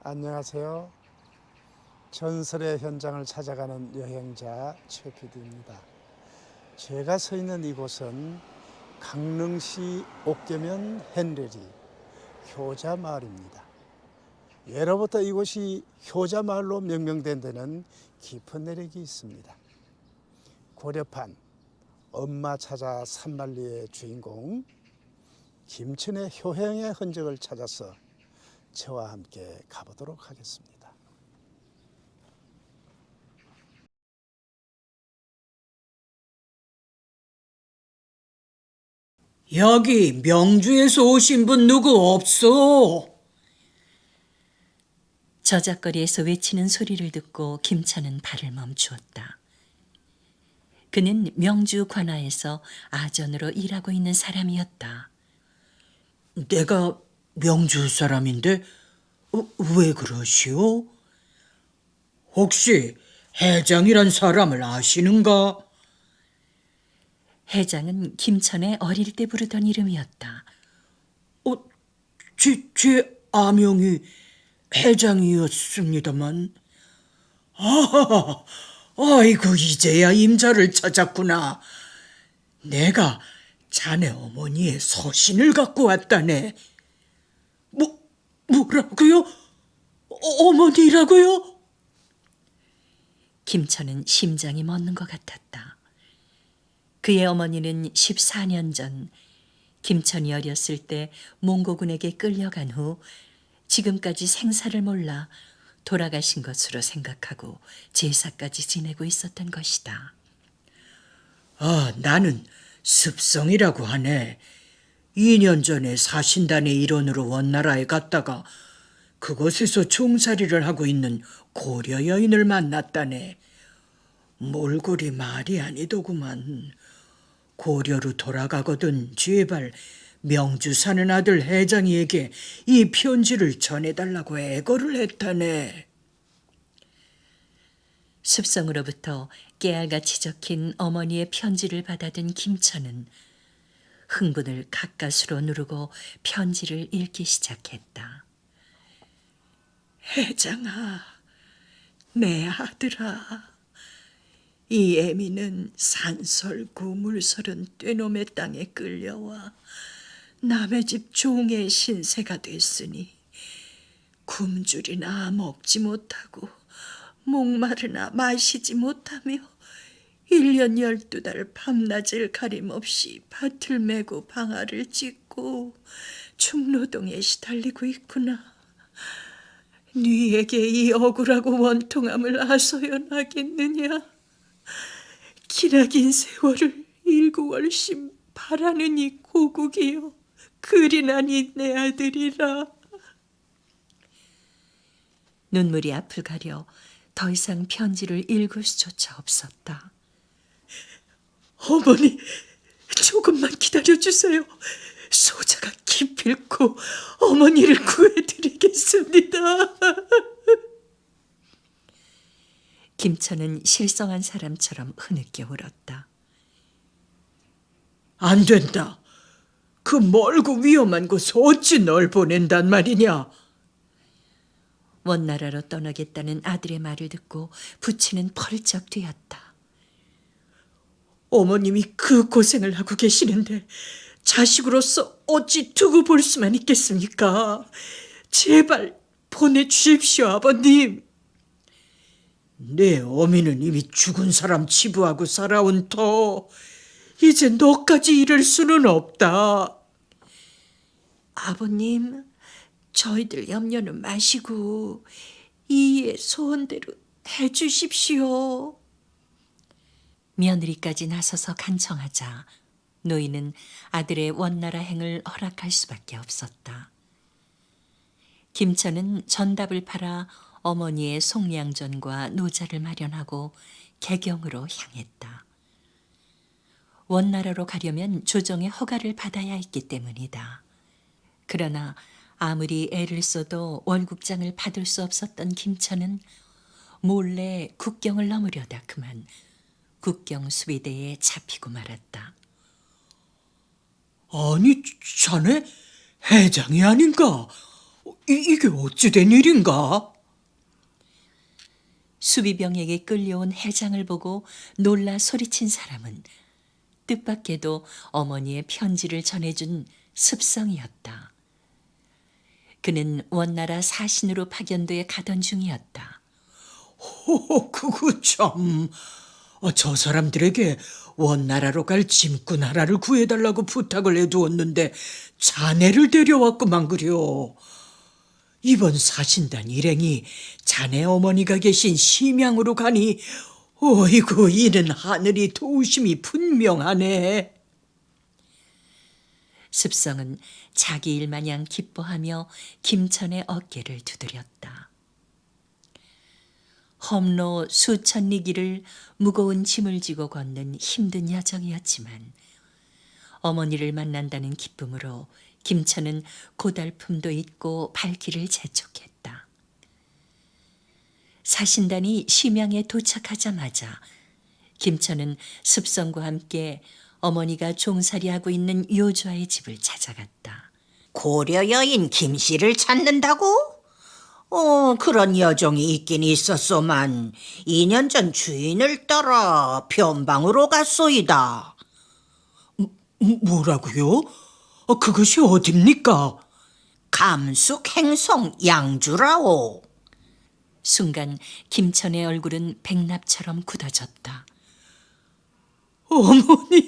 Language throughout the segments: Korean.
안녕하세요. 전설의 현장을 찾아가는 여행자 최 PD입니다. 제가 서 있는 이곳은 강릉시 옥계면 hen레리 효자마을입니다. 예로부터 이곳이 효자마을로 명명된 데는 깊은 내력이 있습니다. 고려판 엄마 찾아 산만리의 주인공 김천의 효행의 흔적을 찾아서 저와 함께 가보도록 하겠습니다. 여기 명주에서 오신 분 누구 없어? 저작거리에서 외치는 소리를 듣고 김천은 발을 멈추었다. 그는 명주 관아에서 아전으로 일하고 있는 사람이었다. 내가 명주 사람인데 왜 그러시오? 혹시 해장이란 사람을 아시는가? 해장은 김천의 어릴 때 부르던 이름이었다. 제 아명이 해장이었습니다만. 아이고 이제야 임자를 찾았구나. 내가 자네 어머니의 서신을 갖고 왔다네. 뭐라고요? 어머니라고요? 김천은 심장이 멎는 것 같았다. 그의 어머니는 14년 전 김천이 어렸을 때 몽고군에게 끌려간 후 지금까지 생사를 몰라 돌아가신 것으로 생각하고 제사까지 지내고 있었던 것이다. 나는 습성이라고 하네. 2년 전에 사신단의 일원으로 원나라에 갔다가 그곳에서 종살이를 하고 있는 고려 여인을 만났다네. 몰골이 말이 아니더구만. 고려로 돌아가거든 제발 명주 사는 아들 해장이에게 이 편지를 전해달라고 애걸을 했다네. 습성으로부터 깨알같이 적힌 어머니의 편지를 받아든 김천은 흥분을 가까스로 누르고 편지를 읽기 시작했다. 해장아, 내 아들아. 이 애미는 산설구 물설은 떼놈의 땅에 끌려와 남의 집 종의 신세가 됐으니 굶주리나 먹지 못하고 목마르나 마시지 못하며 1년 12달 밤낮을 가림없이 밭을 메고 방아를 찢고 중노동에 시달리고 있구나. 네에게 이 억울하고 원통함을 아소연하겠느냐. 기나긴 세월을 일구월심 바라는 이 고국이여 그리나니 내 아들이라. 눈물이 앞을 가려 더 이상 편지를 읽을 수조차 없었다. 어머니, 조금만 기다려주세요. 소자가 기필코 어머니를 구해드리겠습니다. 김천은 실성한 사람처럼 흐느껴 울었다. 안 된다. 그 멀고 위험한 곳에 어찌 널 보낸단 말이냐. 원나라로 떠나겠다는 아들의 말을 듣고 부치는 펄쩍 뛰었다. 어머님이 그 고생을 하고 계시는데 자식으로서 어찌 두고 볼 수만 있겠습니까? 제발 보내주십시오, 아버님. 내 어미는 이미 죽은 사람 치부하고 살아온 터 이제 너까지 이럴 수는 없다. 아버님, 저희들 염려는 마시고 이의 소원대로 해주십시오. 며느리까지 나서서 간청하자 노인은 아들의 원나라 행을 허락할 수밖에 없었다. 김천은 전답을 팔아 어머니의 속량전과 노자를 마련하고 개경으로 향했다. 원나라로 가려면 조정의 허가를 받아야 했기 때문이다. 그러나 아무리 애를 써도 월국장을 받을 수 없었던 김천은 몰래 국경을 넘으려다 그만 국경 수비대에 잡히고 말았다. 아니, 자네 해장이 아닌가? 이게 어찌 된 일인가? 수비병에게 끌려온 해장을 보고 놀라 소리친 사람은 뜻밖에도 어머니의 편지를 전해준 습성이었다. 그는 원나라 사신으로 파견돼 가던 중이었다. 그거 참... 저 사람들에게 원나라로 갈 짐꾼 하나를 구해달라고 부탁을 해두었는데 자네를 데려왔구만 그려. 이번 사신단 일행이 자네 어머니가 계신 심양으로 가니 어이구 이는 하늘이 도우심이 분명하네. 습성은 자기 일 마냥 기뻐하며 김천의 어깨를 두드렸다. 험로 수천 리 길을 무거운 짐을 지고 걷는 힘든 여정이었지만 어머니를 만난다는 기쁨으로 김천은 고달픔도 잊고 발길을 재촉했다. 사신단이 심양에 도착하자마자 김천은 습성과 함께 어머니가 종살이하고 있는 요조아의 집을 찾아갔다. 고려 여인 김씨를 찾는다고? 그런 여정이 있긴 있었소만 2년 전 주인을 따라 변방으로 갔소이다. 뭐라고요? 그것이 어딥니까? 감숙 행성 양주라오. 순간 김천의 얼굴은 백납처럼 굳어졌다. 어머니!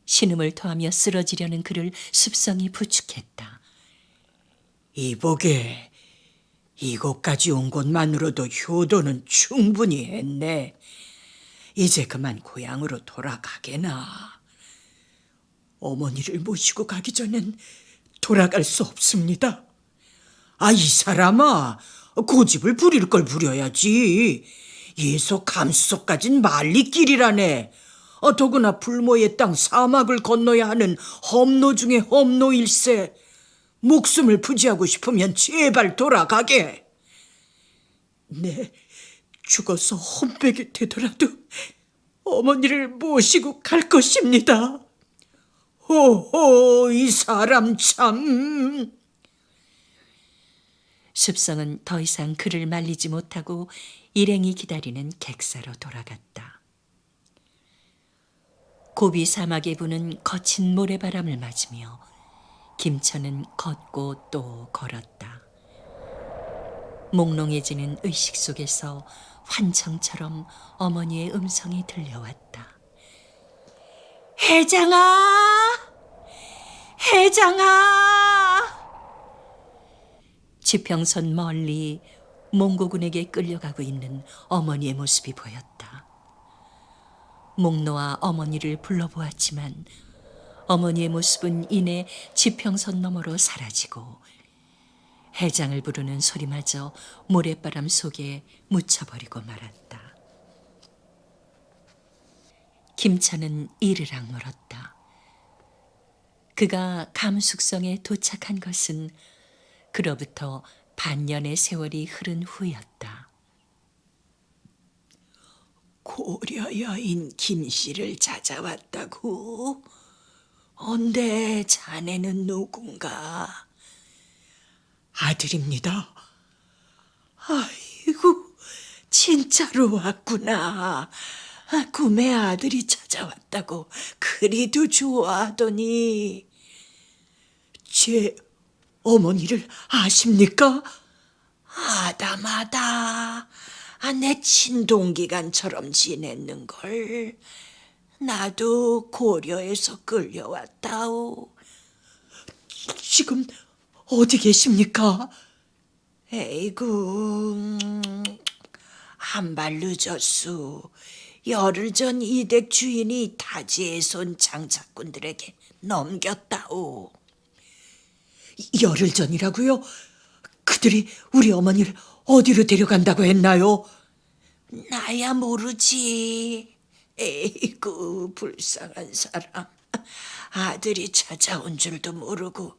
신음을 토하며 쓰러지려는 그를 습성이 부축했다. 이보게, 이곳까지 온 것만으로도 효도는 충분히 했네. 이제 그만 고향으로 돌아가게나. 어머니를 모시고 가기 전엔 돌아갈 수 없습니다. 이 사람아, 고집을 부릴 걸 부려야지. 예소 감수소까진 만리길이라네. 더구나 불모의 땅 사막을 건너야 하는 험로 중에 험로일세. 목숨을 부지하고 싶으면 제발 돌아가게. 네, 죽어서 험백이 되더라도 어머니를 모시고 갈 것입니다. 호호, 이 사람 참... 습성은 더 이상 그를 말리지 못하고 일행이 기다리는 객사로 돌아갔다. 고비 사막에 부는 거친 모래바람을 맞으며 김천은 걷고 또 걸었다. 몽롱해지는 의식 속에서 환청처럼 어머니의 음성이 들려왔다. 해장아! 해장아! 지평선 멀리 몽고군에게 끌려가고 있는 어머니의 모습이 보였다. 목노와 어머니를 불러보았지만 어머니의 모습은 이내 지평선 너머로 사라지고 해장을 부르는 소리마저 모래바람 속에 묻혀버리고 말았다. 김천은 이르락 물었다. 그가 감숙성에 도착한 것은 그로부터 반년의 세월이 흐른 후였다. 고려 여인 김씨를 찾아왔다고? 언데 자네는 누군가? 아들입니다. 아이고, 진짜로 왔구나. 꿈의 아들이 찾아왔다고 그리도 좋아하더니. 제 어머니를 아십니까? 아담하다. 내 친동기간처럼 지냈는걸. 나도 고려에서 끌려왔다오. 지금 어디 계십니까? 에이구, 한 발 늦었수. 열흘 전 이댁 주인이 타지에 손 장착꾼들에게 넘겼다오. 열흘 전이라고요? 그들이 우리 어머니를 어디로 데려간다고 했나요? 나야 모르지. 에이구, 불쌍한 사람. 아들이 찾아온 줄도 모르고.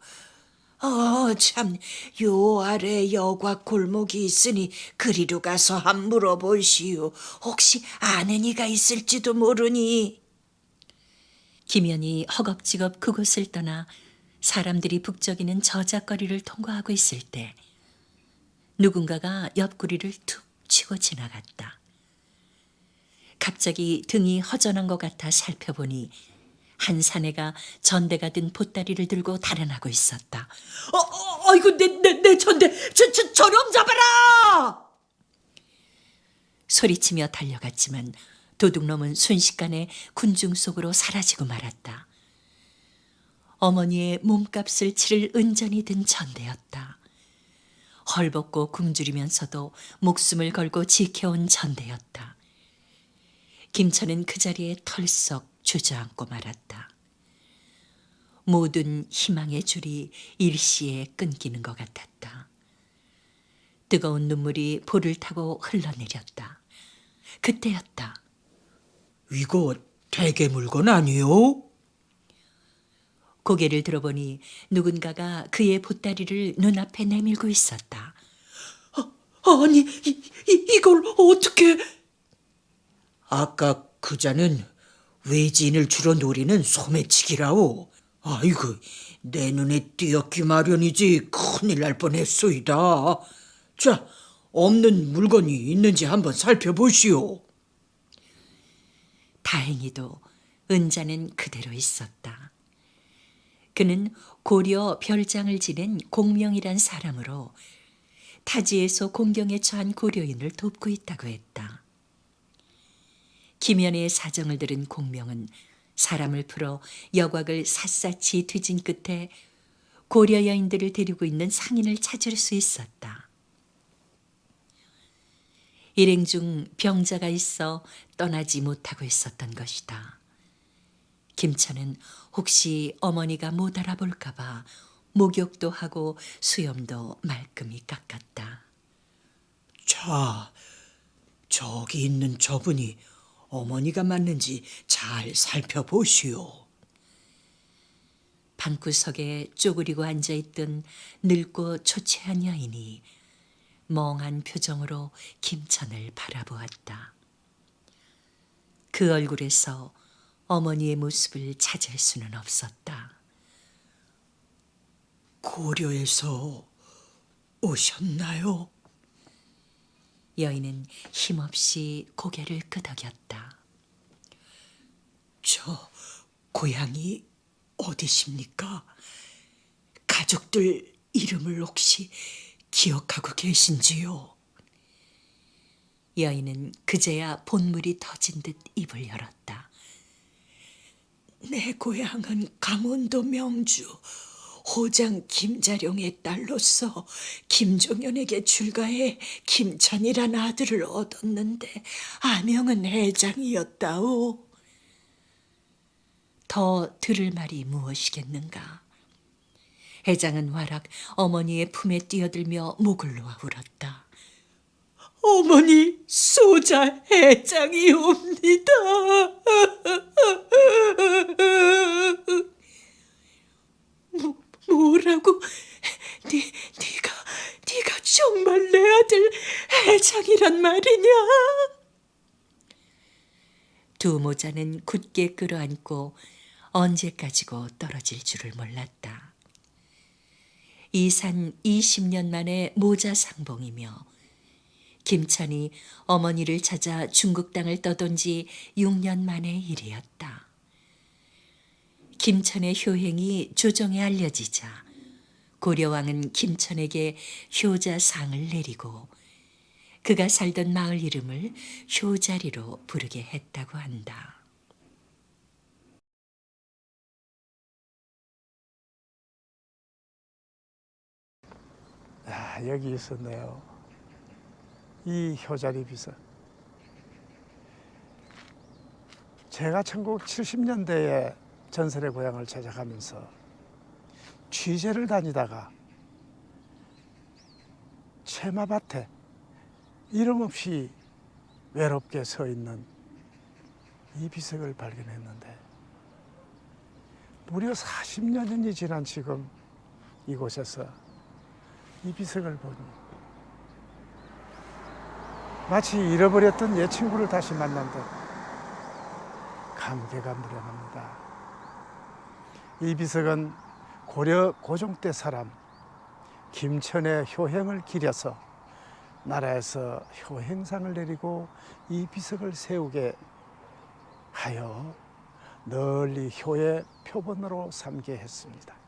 참, 요 아래 여곽 골목이 있으니 그리로 가서 한 물어보시오. 혹시 아는 이가 있을지도 모르니. 김연이 허겁지겁 그곳을 떠나 사람들이 북적이는 저작거리를 통과하고 있을 때 누군가가 옆구리를 툭 치고 지나갔다. 갑자기 등이 허전한 것 같아 살펴보니 한 사내가 전대가 든 보따리를 들고 달아나고 있었다. 아이고 내 전대 저놈 잡아라! 소리치며 달려갔지만 도둑놈은 순식간에 군중 속으로 사라지고 말았다. 어머니의 몸값을 치를 은전이 든 전대였다. 헐벗고 굶주리면서도 목숨을 걸고 지켜온 전대였다. 김천은 그 자리에 털썩 주저앉고 말았다. 모든 희망의 줄이 일시에 끊기는 것 같았다. 뜨거운 눈물이 볼을 타고 흘러내렸다. 그때였다. 이거 대개 물건 아니요? 고개를 들어보니 누군가가 그의 보따리를 눈앞에 내밀고 있었다. 아니 이걸 어떻게? 아까 그자는 외지인을 주로 노리는 소매치기라오. 아이고 내 눈에 띄었기 마련이지 큰일 날 뻔했소이다. 자, 없는 물건이 있는지 한번 살펴보시오. 다행히도 은자는 그대로 있었다. 그는 고려 별장을 지낸 공명이란 사람으로 타지에서 공경에 처한 고려인을 돕고 있다고 했다. 김연의 사정을 들은 공명은 사람을 풀어 여곽을 샅샅이 뒤진 끝에 고려 여인들을 데리고 있는 상인을 찾을 수 있었다. 일행 중 병자가 있어 떠나지 못하고 있었던 것이다. 김천은 혹시 어머니가 못 알아볼까 봐 목욕도 하고 수염도 말끔히 깎았다. 자, 저기 있는 저분이 어머니가 맞는지 잘 살펴보시오. 방구석에 쪼그리고 앉아있던 늙고 초췌한 여인이 멍한 표정으로 김천을 바라보았다. 그 얼굴에서 어머니의 모습을 찾을 수는 없었다. 고려에서 오셨나요? 여인은 힘없이 고개를 끄덕였다. 저 고향이 어디십니까? 가족들 이름을 혹시 기억하고 계신지요? 여인은 그제야 본물이 터진 듯 입을 열었다. 내 고향은 강원도 명주 호장 김자룡의 딸로서 김종현에게 출가해 김천이란 아들을 얻었는데 아명은 해장이었다오. 더 들을 말이 무엇이겠는가. 해장은 와락 어머니의 품에 뛰어들며 목을 놓아 울었다. 어머니 소자 해장이옵니다. 뭐라고? 네가 정말 내 아들 해장이란 말이냐? 두 모자는 굳게 끌어안고 언제까지고 떨어질 줄을 몰랐다. 이산 20년 만에 모자 상봉이며 김천이 어머니를 찾아 중국 땅을 떠돈 지 6년 만의 일이었다. 김천의 효행이 조정에 알려지자 고려왕은 김천에게 효자상을 내리고 그가 살던 마을 이름을 효자리로 부르게 했다고 한다. 여기 있었네요. 이 효자리 비서. 제가 1970년대에 전설의 고향을 찾아가면서 취재를 다니다가 채마밭에 이름 없이 외롭게 서 있는 이 비석을 발견했는데 무려 40년이 지난 지금 이곳에서 이 비석을 보니 마치 잃어버렸던 옛 친구를 다시 만난 듯 감개가 무량합니다. 이 비석은 고려 고종 때 사람 김천의 효행을 기려서 나라에서 효행상을 내리고 이 비석을 세우게 하여 널리 효의 표본으로 삼게 했습니다.